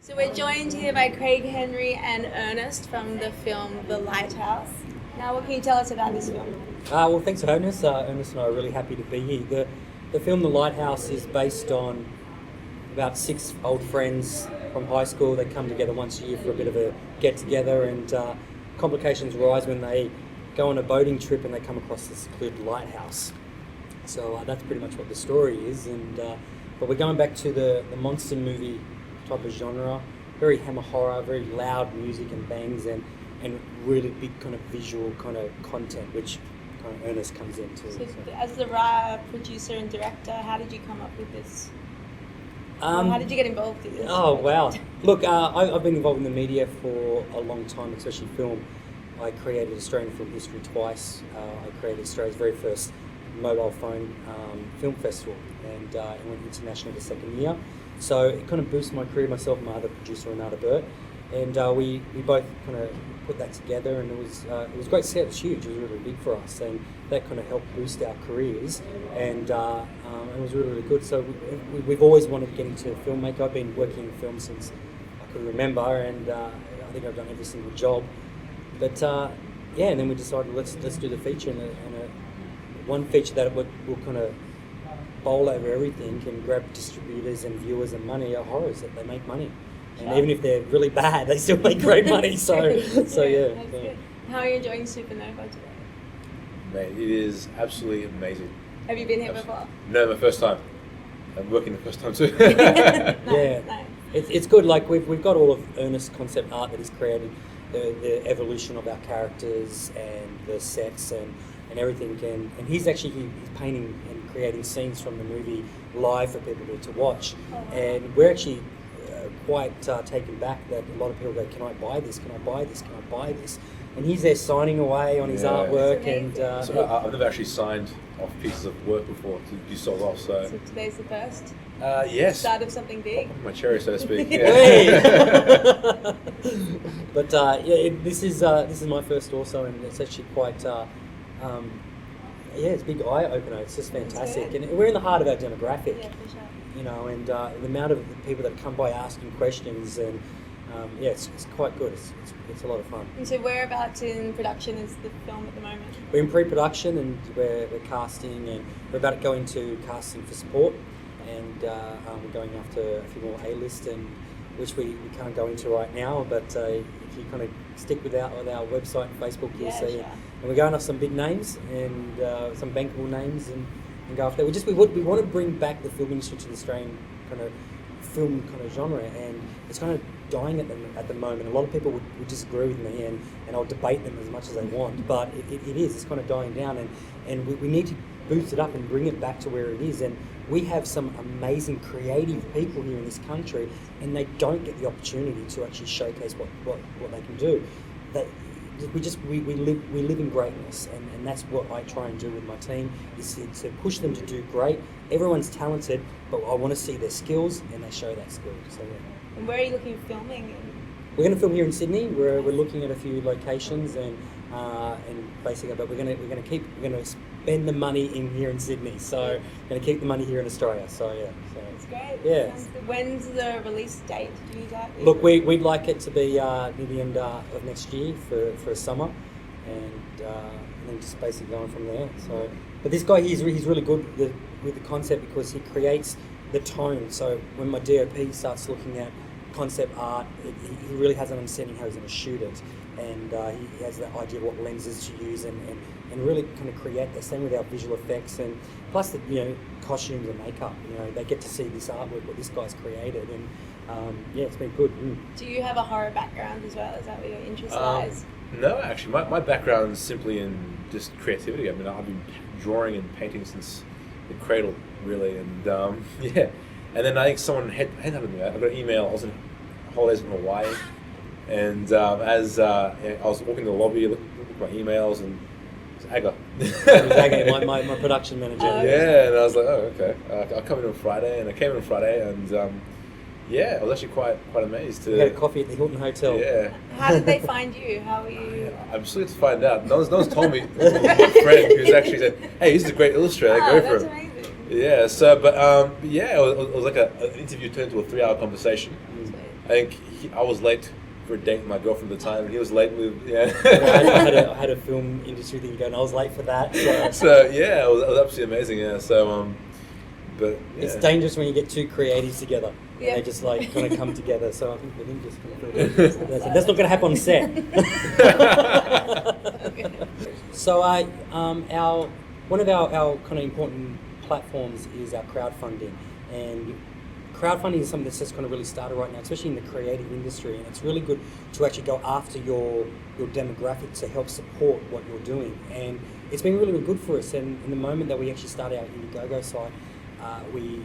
So we're joined here by Craig Henry and Ernest from the film The Lighthouse. Now, what can you tell us about this film? Well, thanks for having us. Ernest and I are really happy to be here. The film The Lighthouse is based on about 6 old friends from high school. They come together once a year for a bit of a get-together, and complications arise when they go on a boating trip and they come across this secluded lighthouse. So that's pretty much what the story is. But we're going back to the monster movie type of genre, very hammer horror, very loud music and bangs, and really big kind of visual kind of content, which kind of Ernest comes into. So as the writer, producer and director, how did you come up with this? How did you get involved in this? Oh, wow. Look, I've been involved in the media for a long time, especially film. I created Australian film history twice. I created Australia's very first mobile phone film festival, and it went international the second year. So it kind of boosted my career, myself and my other producer, Renata Burt, and we both kind of put that together, and it was a great set. It was huge. It was really big for us, and that kind of helped boost our careers, and it was really, really good. So we've always wanted to get into filmmaking. I've been working in film since I could remember, and I think I've done every single job. But and then we decided let's do the feature, and one feature that will kind of bowl over everything and grab distributors and viewers and money are horrors that they make money, and even if they're really bad, they still make great money. So yeah. That's good. How are you enjoying Supanova today? Mate, it is absolutely amazing. Have you been here before? No, my first time. I'm working the first time too. Nice. It's good. Like we've got all of Ernest's concept art that he's created, the evolution of our characters and the sets and everything, and he's painting and creating scenes from the movie live for people to watch. And we're actually quite taken back that a lot of people go, can I buy this, can I buy this, can I buy this? And he's there signing away on his artwork. And so I've never actually signed off pieces of work before to be sold off. So today's the first? Yes. Start of something big? My cherry, so to speak. Yeah. But this is my first also, and it's actually quite it's a big eye opener. It's just fantastic, and we're in the heart of our demographic. Yeah, for sure. You know, and the amount of people that come by asking questions, and it's quite good. It's a lot of fun. And so whereabouts in production is the film at the moment? We're in pre-production, and we're casting, and we're about to go into casting for support, and we're going after a few more A-list, and which we can't go into right now, but if you kind of stick with our website and Facebook, you'll see. Sure. And we're going off some big names and some bankable names, and go after that. We want to bring back the film industry to the Australian kind of film kind of genre, and it's kind of dying at the moment. A lot of people would disagree with me, and I'll debate them as much as they want, but it's kind of dying down, and we need to boost it up and bring it back to where it is. And we have some amazing creative people here in this country, and they don't get the opportunity to actually showcase what they can do. We live in greatness, and that's what I try and do with my team, is to push them to do great. Everyone's talented, but I want to see their skills, and they show that skill. So yeah. And where are you looking at filming? We're going to film here in Sydney. We're looking at a few locations, and basically, but we're going to spend the money in here in Sydney. So we're going to keep the money here in Australia. So yeah. That's great. Yeah. When's the release date? Do you that? Look, we'd like it to be near the end of next year for a summer, and then just basically going from there. So, but this guy, he's really good with the concept, because he creates the tone. So when my DOP starts looking at concept art, he really has an understanding how he's going to shoot it, and he has that idea of what lenses to use, and really kind of create that. Same with our visual effects, and plus the costumes and makeup. They get to see this artwork, what this guy's created, and it's been good. Do you have a horror background as well? Is that where your interest lies? No, actually, my background is simply in just creativity. I mean, I've been drawing and painting since the cradle, really, and And then I think someone headhunted me. I got an email. I was on holidays in Hawaii, and as I was walking the lobby, looking at my emails, and it was Aga. It was Aga, my production manager. Yeah, and I was like, oh, okay. I'll come in on Friday, and I came in on Friday, and I was actually quite amazed. We had a coffee at the Hilton Hotel. Yeah. How did they find you? How were you? I'm still yet to find out. No one's told me. My friend who's actually said, hey, this is a great illustrator, go for it. That's amazing. Yeah, so, but it was like an interview turned to a 3-hour conversation. I think I was late for a date with my girlfriend at the time, and he was late with I had a film industry thing going. I was late for that. So yeah, it was absolutely amazing. Yeah. So but yeah. It's dangerous when you get two creatives together. Yeah. And they just like kind of come together. So I think we didn't just kind of that's not going to happen on set. So one of our kind of important platforms is our crowdfunding, and crowdfunding is something that's just kind of really started right now, especially in the creative industry, and it's really good to actually go after your demographic to help support what you're doing, and it's been really, really good for us. And in the moment that we actually started our Indiegogo site, we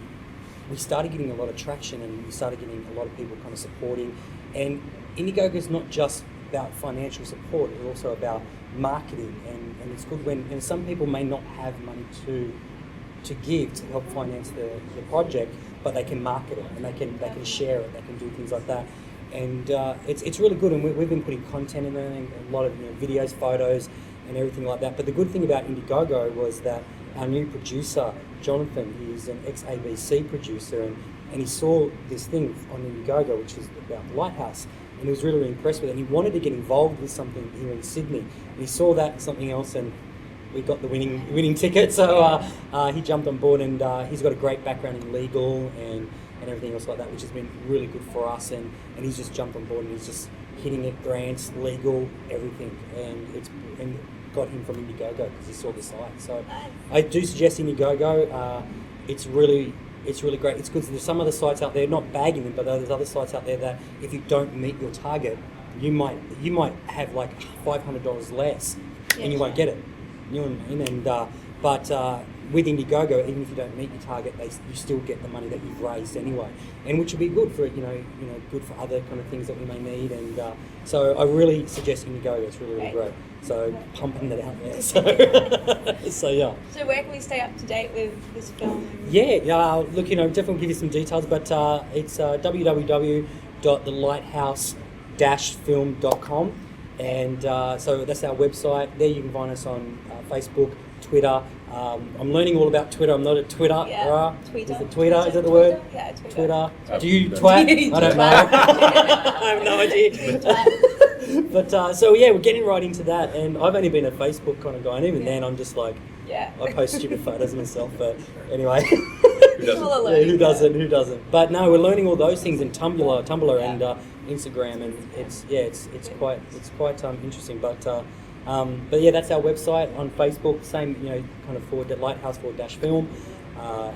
started getting a lot of traction, and we started getting a lot of people kind of supporting. And Indiegogo is not just about financial support, it's also about marketing, and it's good when, and some people may not have money to give to help finance the project, but they can market it, and they can share it, they can do things like that. And it's really good, and we've been putting content in there, and a lot of videos, photos, and everything like that. But the good thing about Indiegogo was that our new producer, Jonathan, he's an ex-ABC producer, and he saw this thing on Indiegogo, which is about the Lighthouse, and he was really, really impressed with it, and he wanted to get involved with something here in Sydney, and he saw that something else, and we got the winning ticket. So he jumped on board, and he's got a great background in legal and everything else like that, which has been really good for us, and he's just jumped on board, and he's just hitting it, grants, legal, everything, and got him from Indiegogo because he saw the site. So I do suggest Indiegogo. It's really great. It's good. There's some other sites out there, not bagging them, but there's other sites out there that if you don't meet your target, you might have like $500 less, and you won't get it. You know what I mean? And but with Indiegogo, even if you don't meet your target, you still get the money that you've raised anyway, and which will be good for good for other kind of things that we may need. And so I really suggest Indiegogo. It's really, really great. So pumping that out there. So yeah. So where can we stay up to date with this film? Yeah. Look, definitely give you some details, but it's www.thelighthouse-film.com, and so that's our website. There you can find us on Facebook, Twitter. I'm learning all about Twitter. I'm not a Twitter. Yeah. Twitter. Is it Twitter? Is that the word? Yeah, Twitter. Do you twat? I don't know. I have no idea. But so yeah, we're getting right into that, and I've only been a Facebook kind of guy, and even then I'm just like, I post stupid photos of myself. But anyway, who doesn't? Who doesn't? But no, we're learning all those things in Tumblr, and Instagram, and it's quite interesting. But yeah, that's our website. On Facebook, same kind of /Lighthouse/film,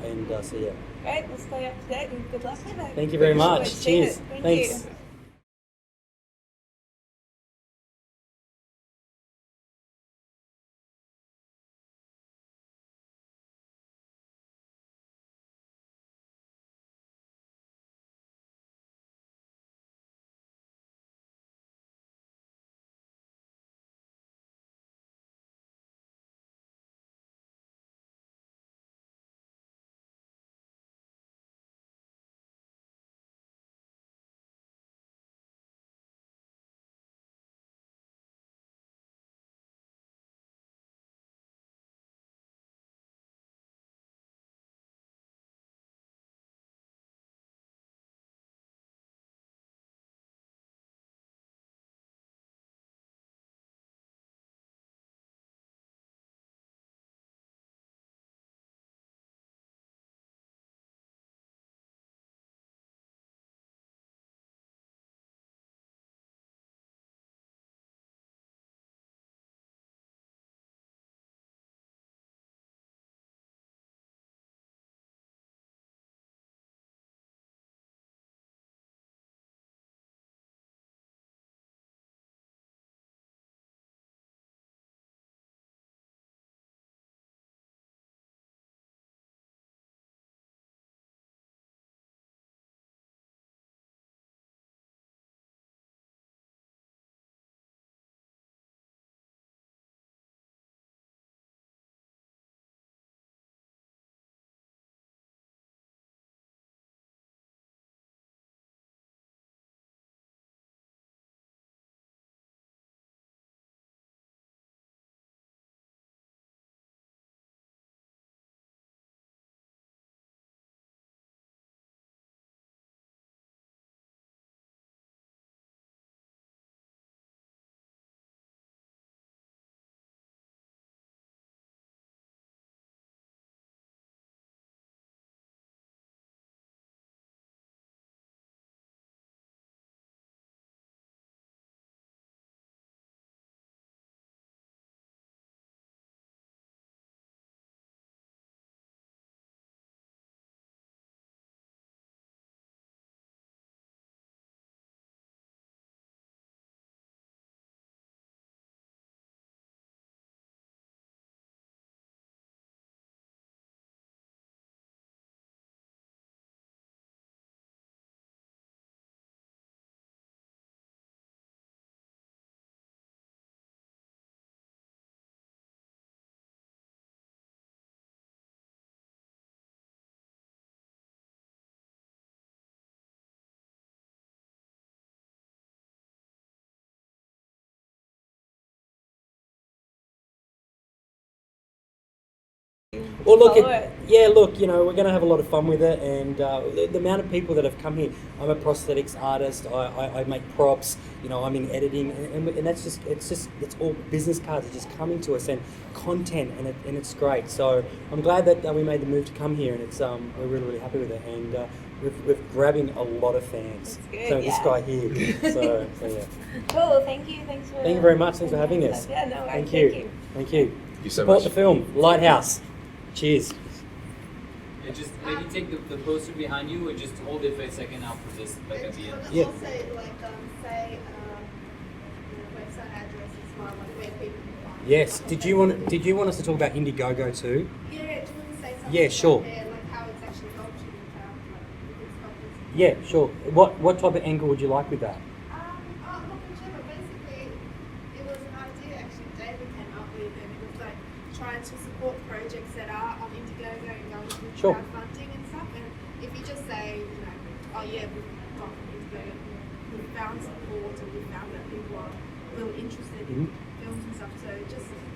and so yeah. Great, we'll stay up to date, and good luck with it. Thank you very much. Cheers. Thanks. You. Well, look, follow it. yeah, look, you know, we're going to have a lot of fun with it, and the amount of people that have come here. I'm a prosthetics artist. I make props. You know, I'm in editing, and that's just it's all business cards are just coming to us and content, and it's great. So I'm glad that we made the move to come here, and it's we're really happy with it, and we're grabbing a lot of fans. That's good, So this yeah. guy here. So yeah. Cool. Thank you. Thanks for. Thank you very much. Thanks for having us. Yeah. No worries. Thank you. Thank you. Thank you so Support much. the film, Lighthouse. Cheers. Yeah, just maybe take the poster behind you and just hold it for a second. I'll put this like at the end. Yeah. Also, like, say, website address as well, like where people can find. Yes. Did you want us to talk about Indiegogo too? Yeah, do you want to say something? Yeah, sure. About there, like how it's actually helped you in town, like with its topics? Yeah, sure. What type of angle would you like with that? Look, in general, basically, it was an idea actually David came up with, and it was like trying to support projects that are on Indiegogo and going through Sure. crowdfunding and stuff. And if you just say, you know, oh yeah, we've got from Indiegogo, we've found support, and we've found that people are really interested in films and stuff. So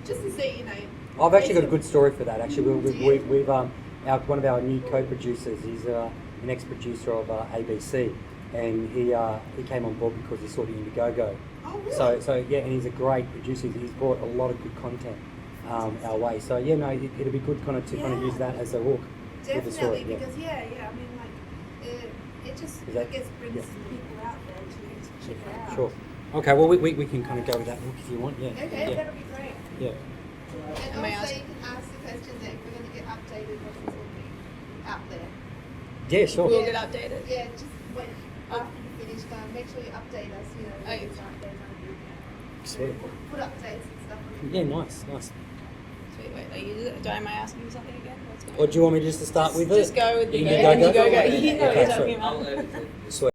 just to see, you know. I've actually got a good story for that. Actually, we've one of our new co-producers. He's an ex-producer of ABC, and he came on board because he saw the Indiegogo. Oh, really? So yeah, and he's a great producer. He's brought a lot of good content our way. So yeah, no, it'll be good kind of use that as a hook with the story. Definitely, because I mean, like, it just, Is that- I guess, brings yeah. people out there to check it out. Sure. Okay. Well, we can kind of go with that hook if you want. Yeah. Okay, Yeah. that'll be great. Yeah. And May I also, ask- you can ask the question that we're going to get updated once it's all be out there. Yeah. Sure. We'll get updated. Yeah, just wait after you finish. Make sure you update us. You know, when Okay. it's out there. Sweet. Put updates and stuff. On Yeah. Nice. Sweet. Wait. Am I asking you something again? What's going Or do you want me just to start with it? Just go with the Indiegogo? Indiegogo. You know what Okay, I'm sorry. talking I'll about. edit it.